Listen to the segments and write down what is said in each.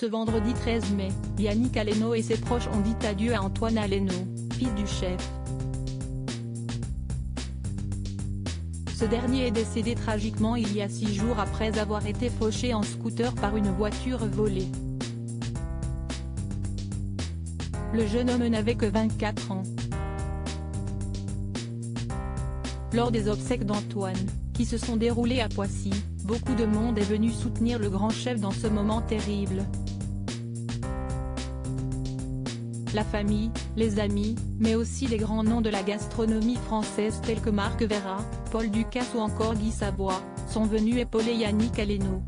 Ce vendredi 13 mai, Yannick Aleno et ses proches ont dit adieu à Antoine Aleno, fils du chef. Ce dernier est décédé tragiquement il y a 6 jours après avoir été fauché en scooter par une voiture volée. Le jeune homme n'avait que 24 ans. Lors des obsèques d'Antoine, qui se sont déroulées à Poissy, beaucoup de monde est venu soutenir le grand chef dans ce moment terrible. La famille, les amis, mais aussi les grands noms de la gastronomie française tels que Marc Verrat, Paul Ducasse ou encore Guy Savoy, sont venus épauler Yannick Aleno.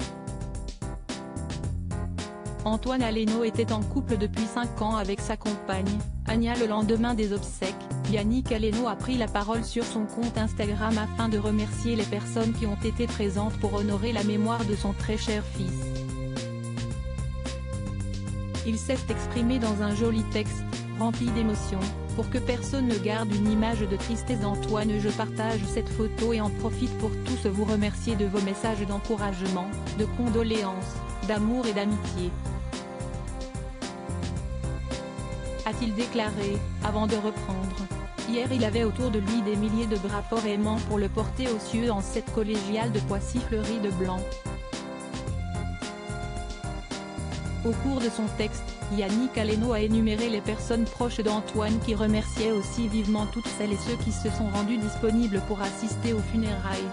Antoine Aleno était en couple depuis 5 ans avec sa compagne, Anya. Le lendemain des obsèques, Yannick Aleno a pris la parole sur son compte Instagram afin de remercier les personnes qui ont été présentes pour honorer la mémoire de son très cher fils. Il s'est exprimé dans un joli texte, rempli d'émotions. Pour que personne ne garde une image de tristesse d'Antoine, je partage cette photo et en profite pour tous vous remercier de vos messages d'encouragement, de condoléances, d'amour et d'amitié. A-t-il déclaré, avant de reprendre. Hier il avait autour de lui des milliers de bras forts aimants pour le porter aux cieux en cette collégiale de Poissy fleurie de blanc. Au cours de son texte, Yannick Aleno a énuméré les personnes proches d'Antoine qui remerciaient aussi vivement toutes celles et ceux qui se sont rendus disponibles pour assister aux funérailles.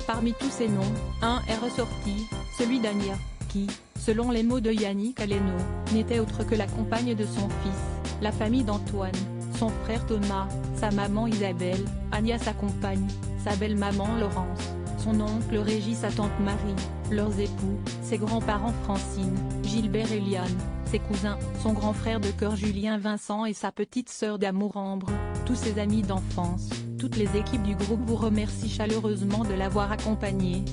Parmi tous ces noms, un est ressorti, celui d'Anya, qui, selon les mots de Yannick Aleno, n'était autre que la compagne de son fils, la famille d'Antoine, son frère Thomas, sa maman Isabelle, Anya sa compagne, sa belle-maman Laurence, son oncle Régis, sa tante Marie, leurs époux, ses grands-parents Francine, Gilbert et Liane, ses cousins, son grand frère de cœur Julien Vincent et sa petite sœur d'amour Ambre, tous ses amis d'enfance, toutes les équipes du groupe vous remercient chaleureusement de l'avoir accompagné.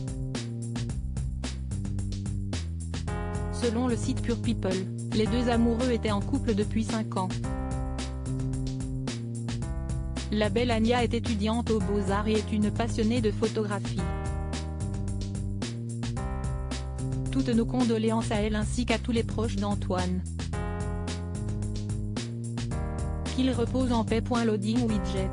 Selon le site Pure People, les deux amoureux étaient en couple depuis 5 ans. La belle Anya est étudiante aux Beaux-Arts et est une passionnée de photographie. Toutes nos condoléances à elle ainsi qu'à tous les proches d'Antoine. Qu'il repose en paix. Loading widget.